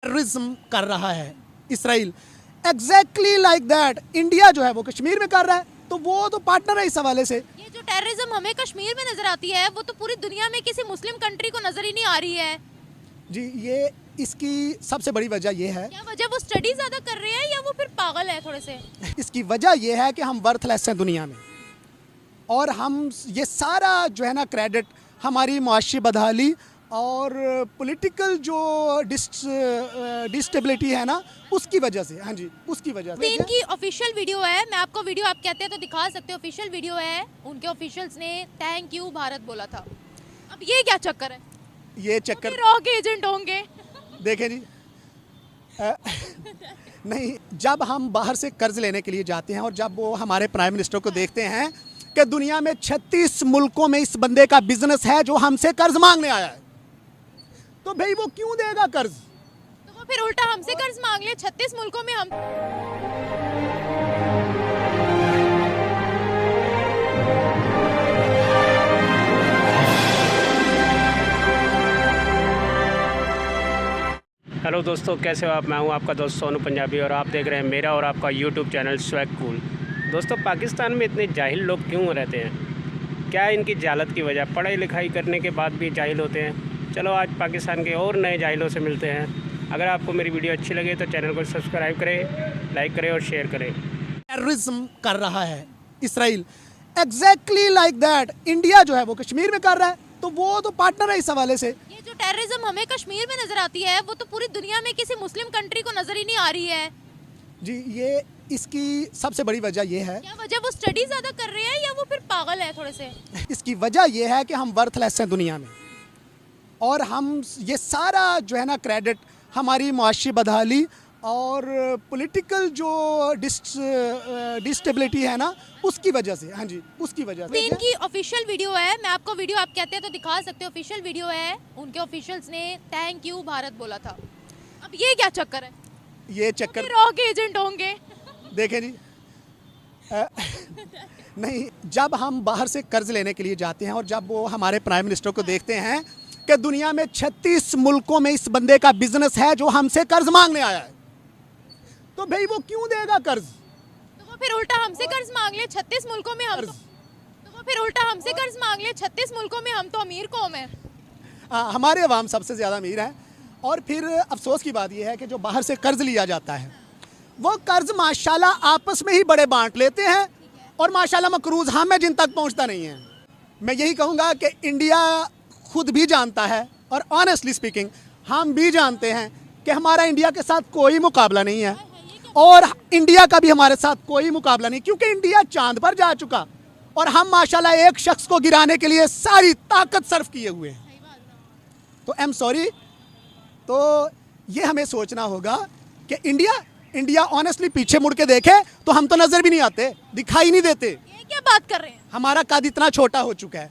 Terrorism कर रहा है Israel, exactly like that India जो है वो कश्मीर में कर रहा है, तो वो तो पार्टनर है इस हवाले से। ये जो टेररिज्म हमें कश्मीर में नजर आती है वो तो पूरी दुनिया में किसी मुस्लिम कंट्री को नजर ही नहीं आ रही है। जी, ये इसकी सबसे बड़ी वजह ये है। क्या वजह, वो स्टडी ज्यादा कर रहे हैं या वो फिर पागल है थोड़े से? इसकी वजह ये है कि हम वर्थलेस हैं दुनिया में, और हम ये सारा जो है ना क्रेडिट हमारी मुआशी बदहाली और पॉलिटिकल जो डिस्टेबिलिटी है ना उसकी वजह से। हाँ जी, उसकी वजह से। इनकी ऑफिशियल वीडियो है, मैं आपको वीडियो आप कहते हैं तो दिखा सकते हो, ऑफिशियल वीडियो है, उनके ऑफिशियल्स ने थैंक यू भारत बोला था। अब ये क्या चक्कर है? ये चक्कर रॉक एजेंट होंगे। देखें जी, नहीं, जब हम बाहर से कर्ज लेने के लिए जाते हैं और जब वो हमारे प्राइम मिनिस्टर को देखते हैं कि दुनिया में 36 मुल्कों में इस बंदे का बिजनेस है जो हमसे कर्ज मांगने आया है, तो भाई वो क्यों देगा कर्ज? तो वो फिर उल्टा हमसे कर्ज मांग ले। 36 मुल्कों में हम हेलो दोस्तों, कैसे हो आप? मैं हूं आपका दोस्त सोनू पंजाबी और आप देख रहे हैं मेरा और आपका यूट्यूब चैनल स्वैग कूल। दोस्तों, पाकिस्तान में इतने जाहिल लोग क्यों रहते हैं? क्या इनकी जहालत की वजह? पढ़ाई लिखाई करने के बाद भी जाहिल होते हैं। चलो आज पाकिस्तान के और नए जाहिलों से मिलते हैं। अगर आपको मेरी वीडियो अच्छी लगे तो चैनल को सब्सक्राइब करें, लाइक करें और शेयर करें। टेररिज्म कर रहा है Israel, exactly like that India जो है वो कश्मीर में कर रहा है, तो वो तो पार्टनर है इस हवाले से। ये जो टेररिज्म हमें कश्मीर में नजर आती है वो तो पूरी दुनिया में किसी मुस्लिम कंट्री को नजर ही नहीं आ रही है। जी, ये इसकी सबसे बड़ी वजह ये है। क्या वजह, वो स्टडी ज्यादा कर रहे हैं या वो फिर पागल है थोड़े से? इसकी वजह ये है कि हम वर्थलेस हैं दुनिया में, और हम ये सारा जो है ना क्रेडिट हमारी मुआशी बदहाली और पॉलिटिकल जो डिस्टेबिलिटी है ना उसकी वजह से। हाँ जी, उसकी वजह से। इनकी ऑफिशियल वीडियो है, मैं आपको वीडियो आप कहते हैं तो दिखा सकते हो, ऑफिशियल वीडियो है, उनके ऑफिशियल्स ने थैंक यू भारत बोला था। अब ये क्या चक्कर है? ये चक्कर रॉक एजेंट होंगे। देखें जी, नहीं, जब हम बाहर से कर्ज लेने के लिए जाते हैं और जब वो हमारे प्राइम मिनिस्टर को देखते हैं कि दुनिया में 36 मुल्कों में इस बंदे का बिजनेस है जो हमसे कर्ज मांगने आया है, तो भाई वो क्यों देगा कर्ज? तो वो फिर उल्टा हमसे कर्ज मांग ले। 36 मुल्कों में हम तो वो फिर उल्टा हमसे कर्ज मांग ले। 36 मुल्कों में हम तो अमीर कौम है। हमारे अवाम सबसे ज़्यादा अमीर हैं। और फिर अफसोस की बात यह है कि जो बाहर से कर्ज लिया जाता है वो कर्ज माशाल्लाह आपस में ही बड़े बांट लेते हैं, और माशाल्लाह मकरूज हम है जिन तक पहुंचता नहीं है। मैं यही कहूँगा कि इंडिया खुद भी जानता है, और ऑनेस्टली स्पीकिंग हम भी जानते हैं कि हमारा इंडिया के साथ कोई मुकाबला नहीं है, और इंडिया का भी हमारे साथ कोई मुकाबला नहीं, क्योंकि इंडिया चांद पर जा चुका और हम माशाल्लाह एक शख्स को गिराने के लिए सारी ताकत सर्फ किए हुए हैं। तो आई एम सॉरी, तो ये हमें सोचना होगा कि इंडिया ऑनेस्टली पीछे मुड़ के देखे तो हम तो नजर भी नहीं आते, दिखाई नहीं देते। ये क्या बात कर रहे हैं? हमारा कद इतना छोटा हो चुका है।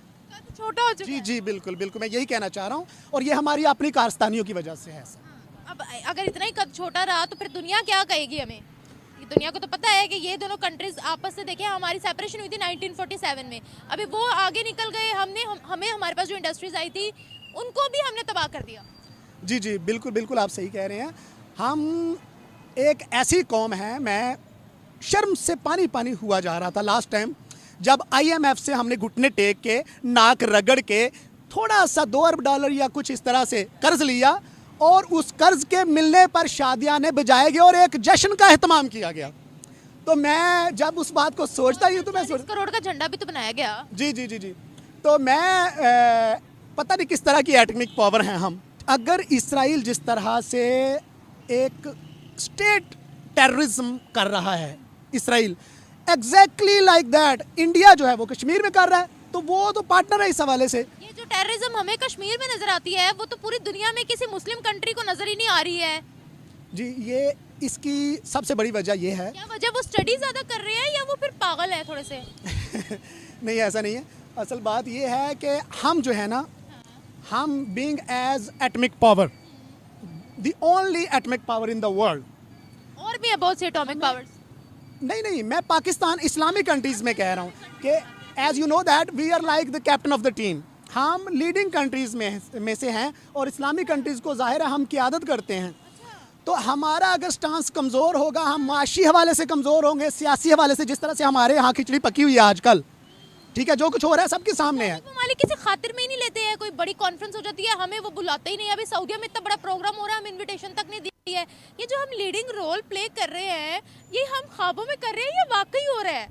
छोटा हो चुका जी है। जी, बिल्कुल बिल्कुल, मैं यही कहना चाह रहा हूँ, और ये हमारी अपनी कारस्तानियों की वजह से है। अब अगर इतना ही कद छोटा रहा तो फिर दुनिया क्या कहेगी हमें? ये दुनिया को तो पता है कि ये दोनों कंट्रीज आपस से, देखें, हमारी सेपरेशन हुई थी 1947 में, अभी वो आगे निकल गए, हमें हमारे पास जो इंडस्ट्रीज आई थी उनको भी हमने तबाह कर दिया। जी जी, बिल्कुल बिल्कुल, आप सही कह रहे हैं। हम एक ऐसी कौम है, मैं शर्म से पानी पानी हुआ जा रहा था लास्ट टाइम जब IMF से हमने घुटने टेक के, नाक रगड़ के, थोड़ा सा $2 अरब या कुछ इस तरह से कर्ज लिया, और उस कर्ज के मिलने पर शादियां ने बजाए गए और एक जश्न का एहतमाम किया गया। तो मैं जब उस बात को सोचता ही हूँ तो मैं 40 करोड़ का झंडा भी तो बनाया गया। जी जी जी जी, तो मैं पता नहीं किस तरह की एटॉमिक पावर हैं हम। अगर इसराइल जिस तरह से एक स्टेट टेररिज्म कर रहा है Israel, exactly like that India जो है वो कश्मीर में कर रहा है, तो वो तो पार्टनर है इस हवाले से। ये जो टेररिज्म हमें कश्मीर में नजर आती है वो तो पूरी दुनिया में किसी मुस्लिम कंट्री को नजर ही नहीं आ रही है। जी, ये इसकी सबसे बड़ी वजह ये है। क्या वजह, वो स्टडी ज्यादा कर रहे हैं या वो फिर पागल है थोड़े से? नहीं, ऐसा नहीं है। असल बात ये है कि हम जो है ना, हम being as atomic power, the only atomic power in the world. और भी है बहुत से एटॉमिक पावर्स। नहीं, मैं पाकिस्तान इस्लामिक कंट्रीज़ में कह रहा हूँ कि as you know that we are like the captain of the team. हम लीडिंग कंट्रीज़ में से हैं, और इस्लामिक कंट्रीज़ को ज़ाहिर है हम क़ियादत करते हैं। तो हमारा अगर स्टांस कमज़ोर होगा, हम माशी हवाले से कमज़ोर होंगे, सियासी हवाले से, जिस तरह से हमारे यहाँ खिचड़ी पकी हुई है आजकल, ठीक है, जो कुछ हो रहा है सबके सामने है। ममालिक किसी खातिर में ही नहीं लेते हैं, कोई बड़ी कॉन्फ्रेंस हो जाती है हमें वो बुलाते ही नहीं। अभी सऊदीया में इतना बड़ा प्रोग्राम हो रहा है, हम इनविटेशन तक नहीं दी है। ये जो हम लीडिंग रोल प्ले कर रहे हैं, ये हम ख्वाबों में कर रहे हैं या वाकई हो रहा है?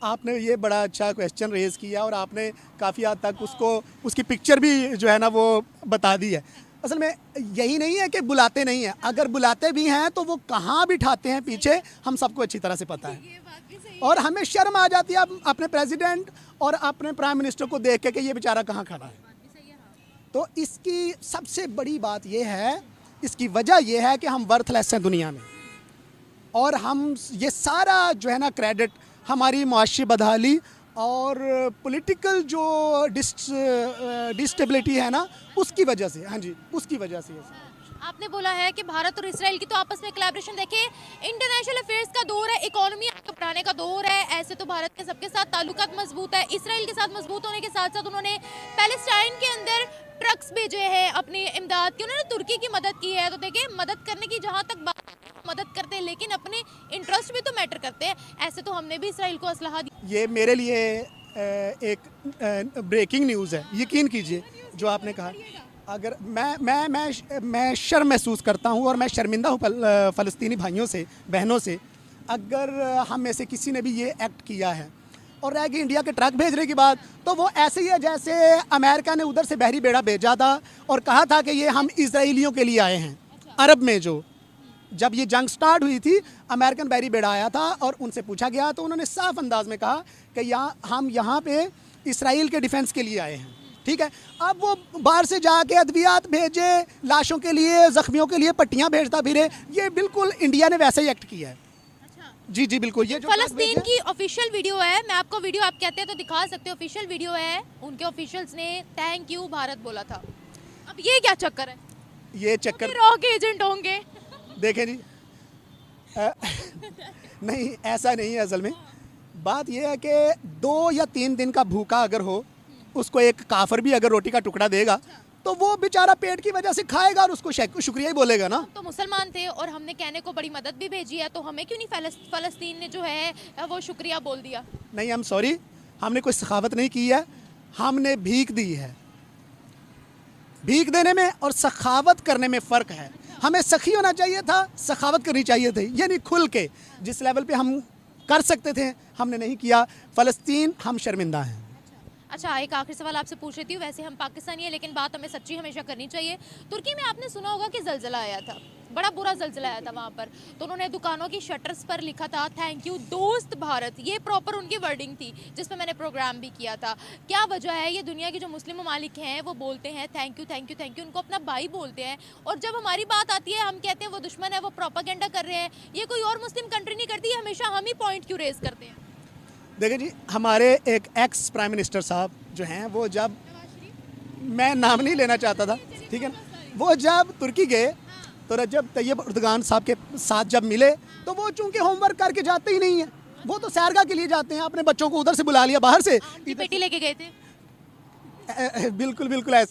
आपने ये बड़ा अच्छा क्वेश्चन रेज़ किया और आपने काफ़ी हद तक उसकी पिक्चर भी जो है ना वो बता दी है। असल में यही नहीं है कि बुलाते नहीं हैं, अगर बुलाते भी हैं तो वो कहाँ बिठाते हैं पीछे हम सबको अच्छी तरह से पता है। ये बात भी सही और हमें शर्म आ जाती है अपने प्रेसिडेंट और अपने प्राइम मिनिस्टर को देख के कि ये बेचारा कहाँ खड़ा है। तो इसकी सबसे बड़ी बात ये है, इसकी वजह ये है कि हम वर्थलेस हैं दुनिया में, और हम ये सारा जो है ना क्रेडिट हमारी मुआशी बदहाली और पॉलिटिकल जो डिस्टेबिलिटी है ना उसकी वजह से, हाँ जी, उसकी वजह से। आपने बोला है कि भारत और इसराइल की तो आपस में कोलैबोरेशन, देखिए इंटरनेशनल अफेयर्स का दौर है, इकोनॉमी आगे बढ़ाने का दौर है। ऐसे तो भारत के सबके साथ ताल्लुकात मजबूत है, इसराइल के साथ मजबूत होने के साथ साथ उन्होंने पैलेस्टाइन के अंदर ट्रक्स भेजे हैं अपनी इमदाद की, उन्होंने तुर्की की मदद की है। तो देखिए मदद करने की जहाँ तक बात, मदद करते हैं लेकिन अपने इंटरेस्ट भी तो मैटर करते हैं। ऐसे तो हमने भी इसराइल को असलहा दिया। ये मेरे लिए एक ब्रेकिंग न्यूज़ है, यकीन कीजिए जो आपने कहा। अगर मैं शर्म महसूस करता हूँ और मैं शर्मिंदा हूँ फ़लस्तीनी भाइयों से, बहनों से, अगर हम में से किसी ने भी ये एक्ट किया है और रह गई इंडिया के ट्रक भेजने के बाद, तो वो ऐसे ही है जैसे अमेरिका ने उधर से बहरी बेड़ा भेजा था और कहा था कि ये हम इजराइलियों के लिए आए हैं। अरब में जो जब ये जंग स्टार्ट हुई थी, अमेरिकन बहरी बेड़ा आया था और उनसे पूछा गया तो उन्होंने साफ अंदाज में कहा कि हम यहाँ पे इसराइल के डिफेंस के लिए आए हैं, ठीक है। अब वो बाहर से जाके अद्वियात भेजे, लाशों के लिए, ज़ख्मियों के लिए पट्टियाँ भेजता फिरे, ये बिल्कुल इंडिया ने वैसे ही एक्ट किया है। जी जी बिल्कुल। ये जो फलस्तीन की ऑफिशियल वीडियो है, मैं आपको वीडियो आप कहते हैं तो दिखा सकते हो, ऑफिशियल वीडियो है, उनके ऑफिशियल्स ने थैंक यू भारत बोला था। अब ये क्या चक्कर है? ये चक्कर रॉक एजेंट होंगे? देखें जी, नहीं ऐसा नहीं है। असल में बात यह है कि 2 या 3 दिन का भूखा अगर हो, उसको एक काफर भी अगर रोटी का टुकड़ा देगा तो वो बेचारा पेट की वजह से खाएगा और उसको शुक्रिया ही बोलेगा ना। तो मुसलमान थे और हमने कहने को बड़ी मदद भी भेजी है, तो हमें क्यों नहीं फलस्तीन ने जो है वो शुक्रिया बोल दिया? नहीं, आई एम सॉरी, हमने कोई सखावत नहीं की है, हमने भीख दी है। भीख देने में और सखावत करने में फ़र्क है। हमें सखी होना चाहिए था, सखावत करनी चाहिए थी, यानी खुल के जिस लेवल पे हम कर सकते थे हमने नहीं किया। फ़लस्तीन हम शर्मिंदा हैं। अच्छा, एक आखिरी सवाल आपसे पूछ रही थी, वैसे हम पाकिस्तानी हैं लेकिन बात हमें सच्ची हमेशा करनी चाहिए। तुर्की में आपने सुना होगा कि ज़लज़ला आया था, बड़ा बुरा ज़लज़ला आया था वहाँ पर, तो उन्होंने दुकानों की शटर्स पर लिखा था थैंक यू दोस्त भारत, ये प्रॉपर उनकी वर्डिंग थी जिस पर मैंने प्रोग्राम भी किया था। क्या वजह है? ये दुनिया के जो मुस्लिम ममालिक हैं वो बोलते हैं thank you thank you thank you, उनको अपना भाई बोलते हैं, और जब हमारी बात आती है हम कहते हैं वो दुश्मन है, वो प्रोपागेंडा कर रहे हैं। ये कोई और मुस्लिम कंट्री नहीं करती, हमेशा हम ही पॉइंट क्यों रेज करते हैं? देखिए जी, हमारे एक एक्स प्राइम मिनिस्टर साहब जो हैं, वो जब, मैं नाम नहीं लेना चाहता था, ठीक है, वो जब तुर्की गए तो रजब तैयब अर्दगान साहब के साथ जब मिले तो वो चूंकि होमवर्क करके जाते ही नहीं हैं, वो तो सैरगाह के लिए जाते हैं, अपने बच्चों को उधर से बुला लिया बाहर से, बेटी लेके गए थे। बिल्कुल बिल्कुल ऐसा।